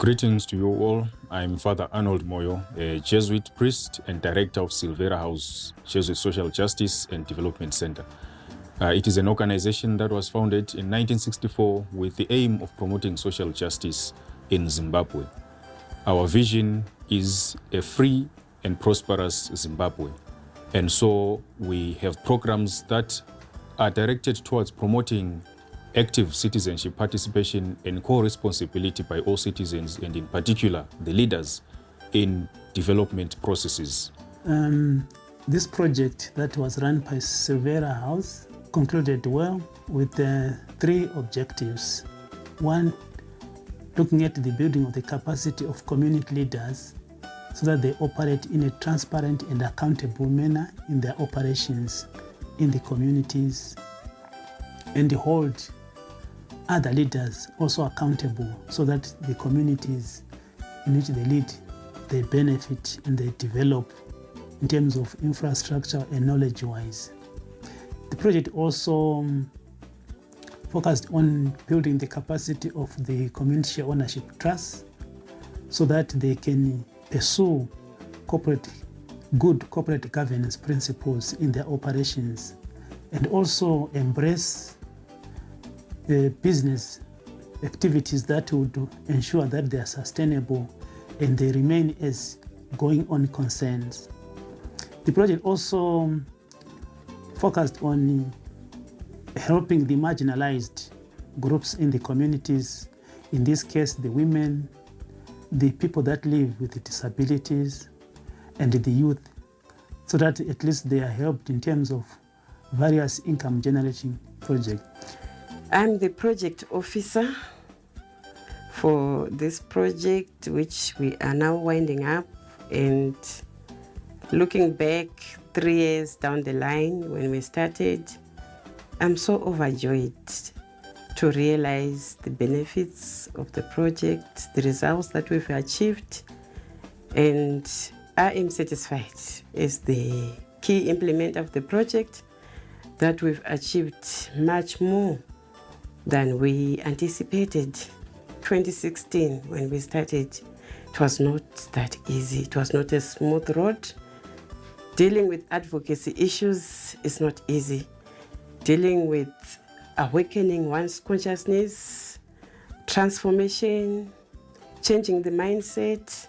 Greetings to you all. I'm Father Arnold Moyo, a Jesuit priest and director of Silveira House, Jesuit Social Justice and Development Center. It is an organization that was founded in 1964 with the aim of promoting social justice in Zimbabwe. Our vision is a free and prosperous Zimbabwe. And so we have programs that are directed towards promoting active citizenship participation and co-responsibility by all citizens, and in particular the leaders in development processes. This project that was run by Silveira House concluded well with three objectives. One, looking at the building of the capacity of community leaders so that they operate in a transparent and accountable manner in their operations in the communities, and hold other leaders also accountable so that the communities in which they lead, they benefit and they develop in terms of infrastructure and knowledge-wise. The project also focused on building the capacity of the community share ownership trusts so that they can pursue good corporate governance principles in their operations, and also embrace business activities that would ensure that they are sustainable and they remain as going on concerns. The project also focused on helping the marginalized groups in the communities, in this case the women, the people that live with disabilities, and the youth, so that at least they are helped in terms of various income generating projects. I'm the project officer for this project, which we are now winding up, and looking back 3 years down the line when we started, I'm so overjoyed to realize the benefits of the project, the results that we've achieved, and I am satisfied as the key implementer of the project that we've achieved much more than we anticipated. 2016, when we started, it was not that easy. It was not a smooth road. Dealing with advocacy issues is not easy. Dealing with awakening one's consciousness, transformation, changing the mindset,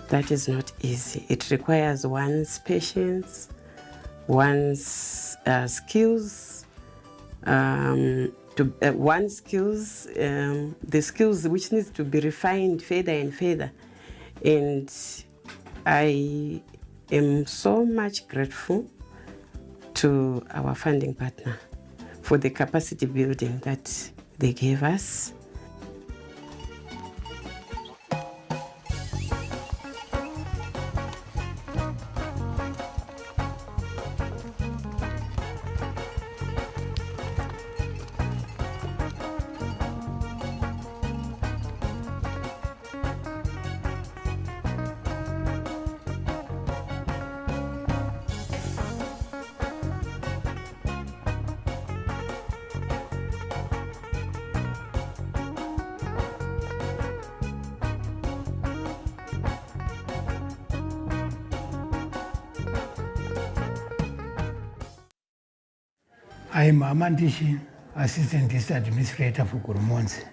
that is not easy. It requires one's patience, one's skills, the skills which needs to be refined further and further. And I am so much grateful to our funding partner for the capacity building that they gave us. I'm Amandishi, Assistant District Administrator for Goromonzi.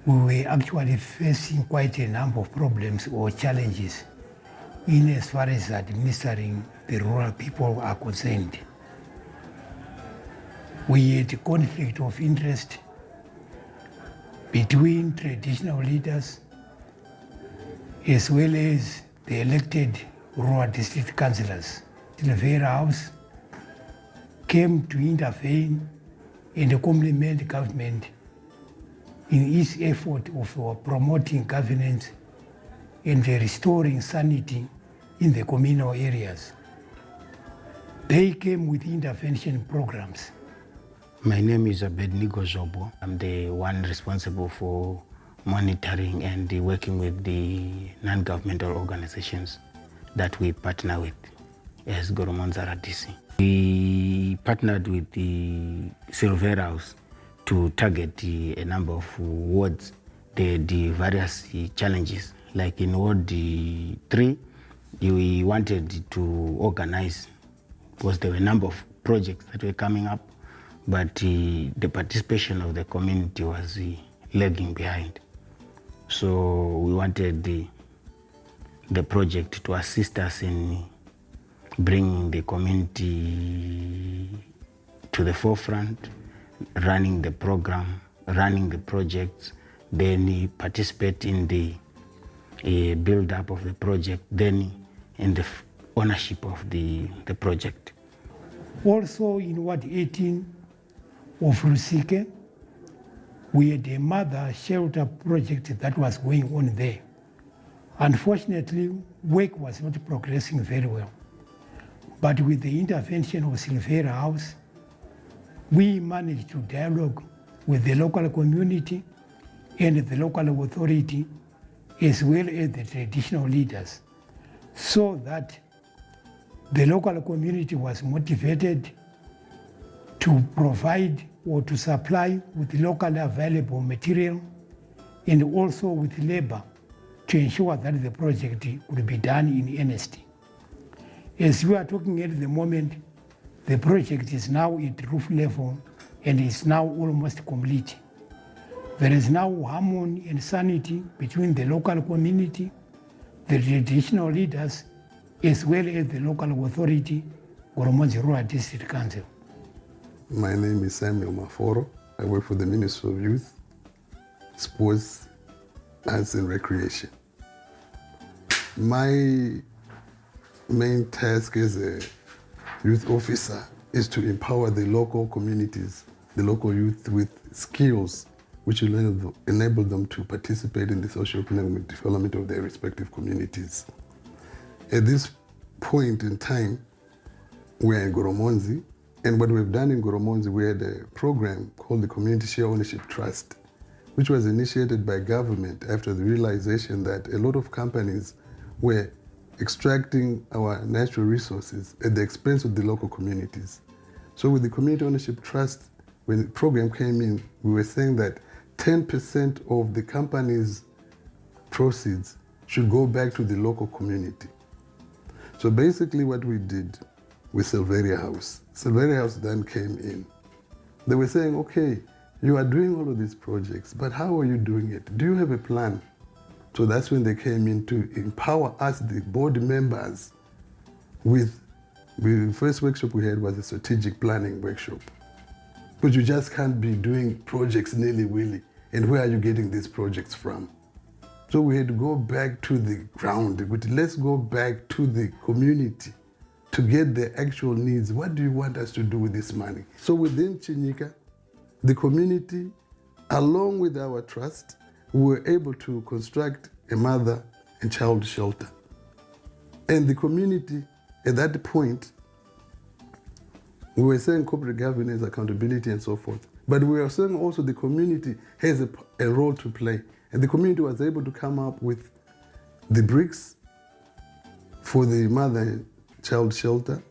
We were actually facing quite a number of problems or challenges in as far as administering the rural people are concerned. We had a conflict of interest between traditional leaders as well as the elected rural district councillors. Silveira House came to intervene and complement government in its effort of promoting governance and restoring sanity in the communal areas. They came with intervention programs. My name is Abednego Zobo. I'm the one responsible for monitoring and working with the non-governmental organizations that we partner with as Goromonzi RDC. We partnered with the Silveira House to target a number of wards the various challenges. Like in Ward 3, we wanted to organize, because there were a number of projects that were coming up, but the participation of the community was lagging behind. So we wanted the project to assist us in bringing the community to the forefront, running the program, running the projects, then participate in the build-up of the project, then in the ownership of the project. Also in Ward 18 of Rusike, we had a mother shelter project that was going on there. Unfortunately, work was not progressing very well. But with the intervention of Silveira House, we managed to dialogue with the local community and the local authority, as well as the traditional leaders, so that the local community was motivated to provide or to supply with locally available material and also with labor to ensure that the project would be done in earnest. As we are talking at the moment, the project is now at roof level and is now almost complete. There is now harmony and sanity between the local community, the traditional leaders, as well as the local authority, Goromonzi Rural District Council. My name is Samuel Maforo. I work for the Ministry of Youth, Sports, Arts and Recreation. My main task as a youth officer is to empower the local communities, the local youth with skills which will enable them to participate in the socio-economic development of their respective communities. At this point in time, we're in Goromonzi, and what we've done in Goromonzi, we had a program called the Community Share Ownership Trust, which was initiated by government after the realization that a lot of companies were extracting our natural resources at the expense of the local communities. So with the Community Ownership Trust, when the program came in, we were saying that 10% of the company's proceeds should go back to the local community. So basically what we did with Silveira House then came in. They were saying, okay, you are doing all of these projects, but how are you doing it? Do you have a plan? So that's when they came in to empower us, the board members, with the first workshop we had was a strategic planning workshop. But you just can't be doing projects nilly-willy. And where are you getting these projects from? So we had to go back to the ground. Let's go back to the community to get the actual needs. What do you want us to do with this money? So within Chinyika, the community, along with our trust, we were able to construct a mother and child shelter. And the community, at that point, we were saying corporate governance, accountability, and so forth. But we were saying also the community has a role to play. And the community was able to come up with the bricks for the mother and child shelter.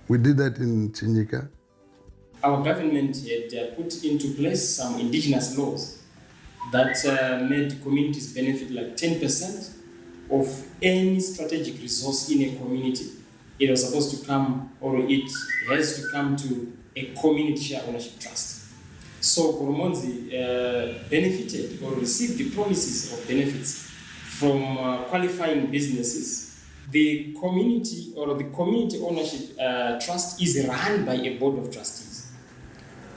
We did that in Chinyika. Our government had put into place some indigenous laws that made communities benefit like 10% of any strategic resource in a community. It was supposed to come, or it has to come to a community share ownership trust. So Goromonzi benefited or received the promises of benefits from qualifying businesses. The community or the community ownership trust is run by a board of trustees,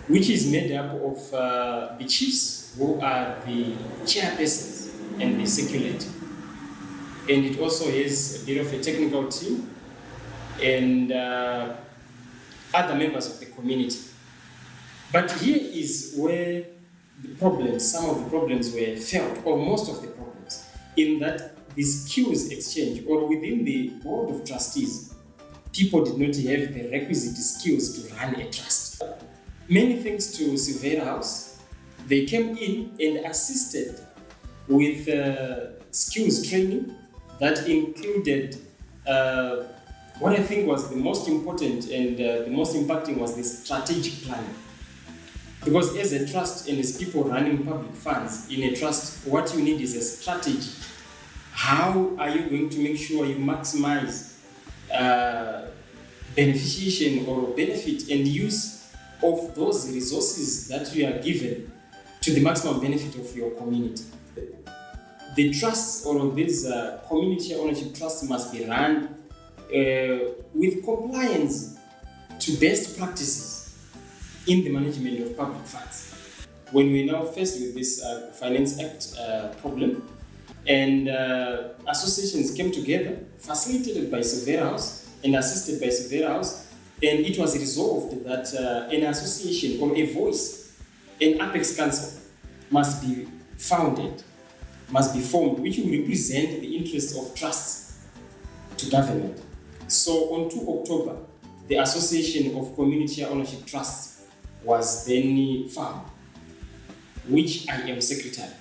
which is made up of the chiefs, who are the chairpersons and the secretary. And it also has a bit of a technical team and other members of the community. But here is where some of the problems were felt, or most of the problems, in that the skills exchange, or within the board of trustees, people did not have the requisite skills to run a trust. Many thanks to Silveira House, they came in and assisted with skills training that included what I think was the most important and the most impacting was the strategic planning. Because as a trust and as people running public funds in a trust, what you need is a strategy. How are you going to make sure you maximize beneficiation or benefit and use of those resources that you are given to the maximum benefit of your community? The trusts or these community ownership trusts must be run with compliance to best practices in the management of public funds. When we're now faced with this Finance Act problem, and associations came together, facilitated by Silveira House and assisted by Silveira House, and it was resolved that an association or a voice, an apex council must be founded, must be formed, which will represent the interests of trusts to government. So on 2 October, the Association of Community Ownership Trusts was then formed, which I am secretary.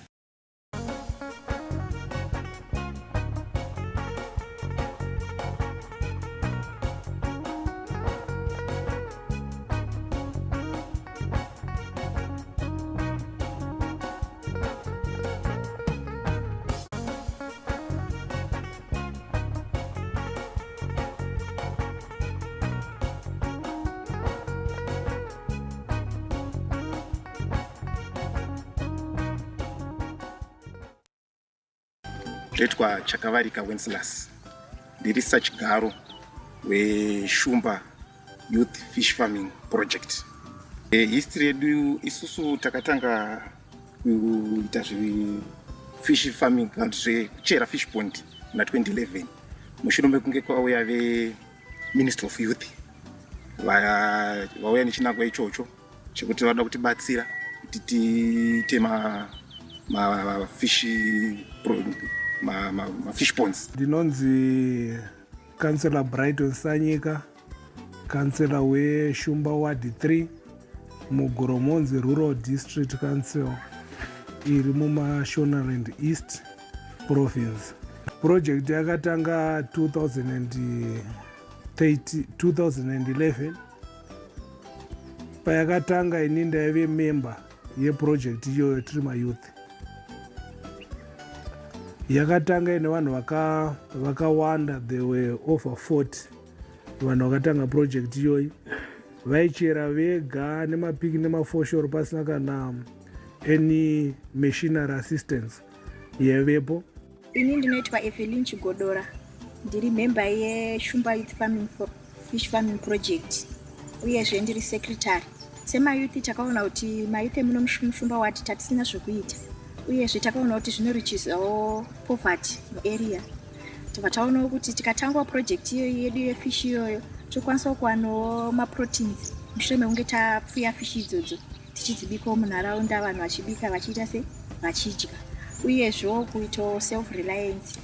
Ndetwa Chakavarika Wenceslas, the research garo weshumba youth fish farming project. History yedu isusu takatanga kuita fish farming country kuchera fish pond na 2011 mushure mekunge kwauya ve Ministry of Youth vauya nechinangwa ichocho chekuti vada kutibatsira kuti tiite ma fish ponds. Ndinonzi Councillor Brighton Sanyika, Councillor we Shumba Ward 3 mu Goromonzi Rural District Council iri muMashonaland East Province. Project yakatanga 2011 payakatanga ini ndaive member yeproject iyoyo tiri mayouth. Yakatanga ine vanhu vakawanda, there were over 40 vanhu vakatanga project iyoyi, vaichera vega nemapiki nemafoshoro pasina kana any machinery assistance yaivepo. Ini ndinoitwa Evelyn Chigodora, ndiri member yeShumba Youth Farming for Fish Farming Project uyezve ndiri secretary. Semayouth takaona kuti mayouth emunomushumba wati tatisina zvekuita uyezve takaona kuti zvinorichisawo poverty muarea. Takataonawo kuti tikatangwa project iyoyo yedu yefish iyoyo tokwanisa kuwanawo maproteins mushure mekunge tapfuya fish idzodzo tichidzibikawo munharaunda, vanhu vachibika vachiita se vachidya, uyezve kuitawo self reliance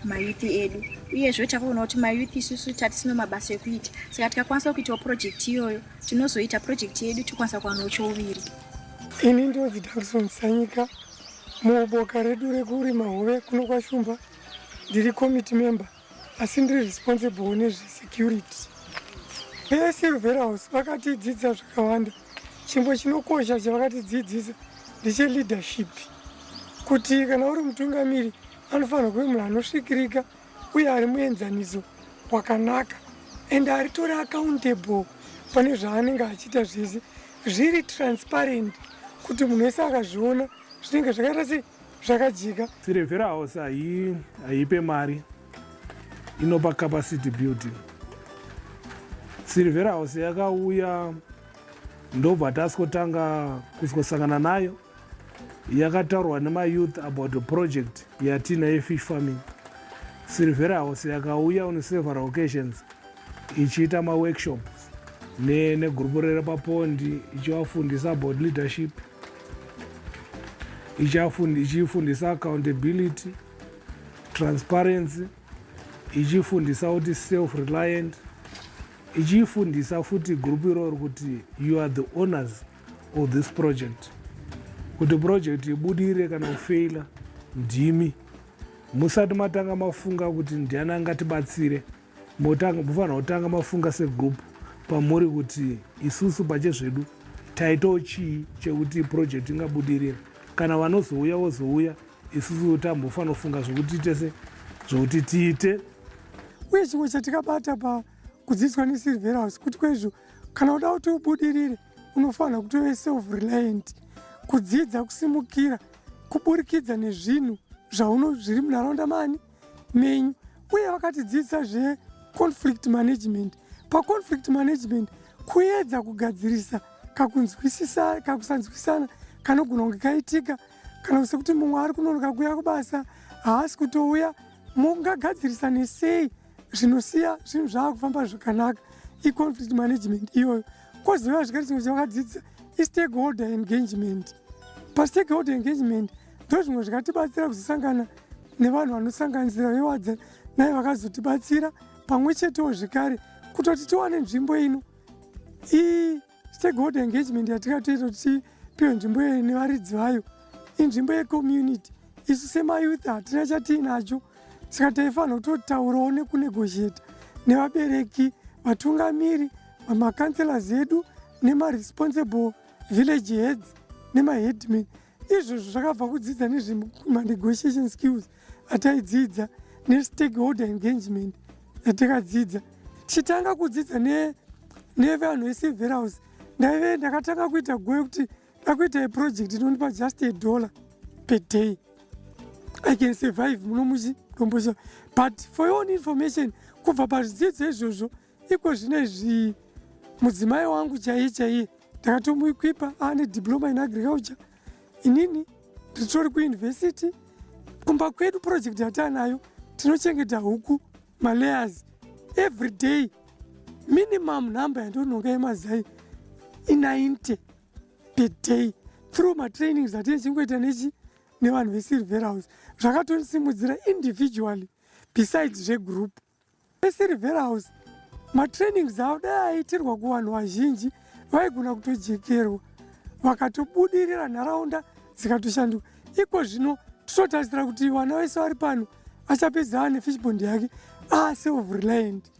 mayouth edu. Uyezve takaona kuti mayouth isusu tatisina mabasa ekuita, saka tikakwanisa kuitawo project iyoyo tinozoita project yedu tikwanisa kuwanawo chouviri. Ini ndinonzi Darson Sanyika, muboka redu rekurima hove kuno kwaShumba ndiri committee member, asi ndiri responsible nezvesecurity. VeSilveira House vakatidzidzisa zvakawanda. Chimbo chinokosha chavakatidzidzisa ndecheleadership, kuti kana uri mutungamiri anofanira kuve munhu anosvikirika uye ari muenzaniso wakanaka and aritori accountable pane zvaanenge achiita zvese, zviri transparent kuti munhu wese akazviona zvinenge zvakaita se zvakajika. Silveira House haipe mari, inopa capacity building. Silveira House yakauya ndobva taskotanga kusangana nayo, yakataurwa nemayouth about the project yatina yefish farming. Silveira House yakauya on several occasions ichiita maworkshops negrupu rere papondi ichivafundisa about leadership, ichifundisa accountability, transparency, ichifundisa kuti self reliant, ichifundisa futi grupu iroro kuti you are the owners of this project, kuti project ibudire kana kufaila ndimi. Musati matanga mafunga kuti ndiani angatibatsire, mufanira kutanga mafunga segroup pamuri kuti isusu pachezvedu taito chii chekuti project ingabudirira. Kana vanozouya vozouya, isusu tambofanira kufunga zvokuti tese zvokuti tiite. Uye chimwe chatikabata pakudzidziswa neSilveira House kuti kwezvo kana uda kuti ubudirire unofanira kutove self reliant, kudzidza kusimukira kuburikidza nezvinhu zviri munharaunda menyu. Uye vakatidzidzisa zveconflict management. Paconflict management kuedza kugadzirisa kakusanzwisana kanogona kunge kaitika, kana sekuti mumwe ari kunonoka kuuya kubasa haasi kutouya, mungagadzirisane sei zvinosiya zvinhu zvaakufamba zvakanaka. Conflict management iyoyo. Kwozouya zvekare chimwe chavakadzidzisa stakeholder engagement. Stakeholder engagement ndo zvimwe zvakatibatsira kuzosangana nevanhu vanosanganisira vewadza naye vakazotibatsira pamwe chetewo zvekare kutoti tiwane nzvimbo ino. Stakeholder engagement yatikatoita kuti tipiwe nzvimbo iyo nevaridzi vayo inzvimbo yecommunity. Isu semayouth hatina chatiinacho, saka taifanira kutotaurawo nekunegotiata nevabereki, vatungamiri, makanselas edu nemaresponsible village heads nemaheadmen. Izvozvo zvakabva kudzidza nezvemanegotiation skills ataidzidza nestakeholder engagement yatakadzidza. Tichitanga kudzidza nevanhu veSilveira House, ndakatanga kuita goyo kuti ndakuita iproject inondipa just $1 per day. I can survive muno muchirombo. But for your own information, kubva pazvidzidzo izvozvo iko zvinezvi mudzimai wangu chaiye ndakatomuikwipa ane diploma in agriculture. Inini nditori kuuniversity. Kumba kwedu project yataanayo tinochengeta huku malayers every day. Minimum number yandononga yemazai i90 per day through matrainings atinochingoita nevanhu veSilveira House. Zvakatosimudzira individually besides zvegroup. VeSilveira House matrainings avo dai aiitirwa kuvanhu vazhinji vaigona kutojekerwa vakatobudirira, nharaunda dzikatoshanduka. Iko zvino tototarisira kuti vana vese vari pano achapedza ane fishbond yake self reliant.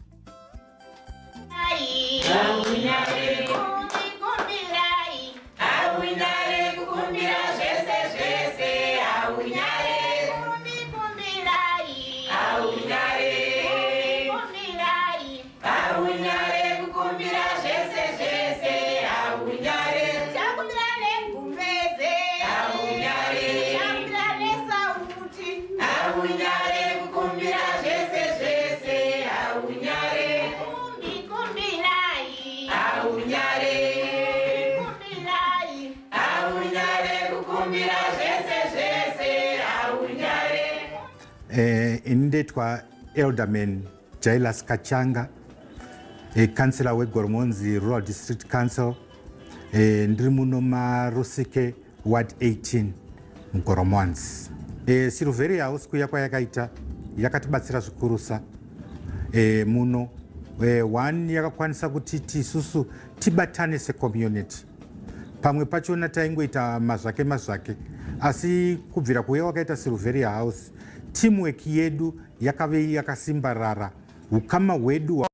Indetwa Elderman Jailas Kachanga, Councillor we Goromonzi Rural District Council, ndiri muno Marusike Ward 18 Goromonzi. Silveira House kuya kwayakaita yakatibatsira zvikurusa muno. One yakakwanisa kuti tisusu tibatane secommunity. Pamwe pachona taingoita mazvake asi kubvira kuya wakaita Silveira House teamwork yedu yakave yakasimbarara, ukama hwedu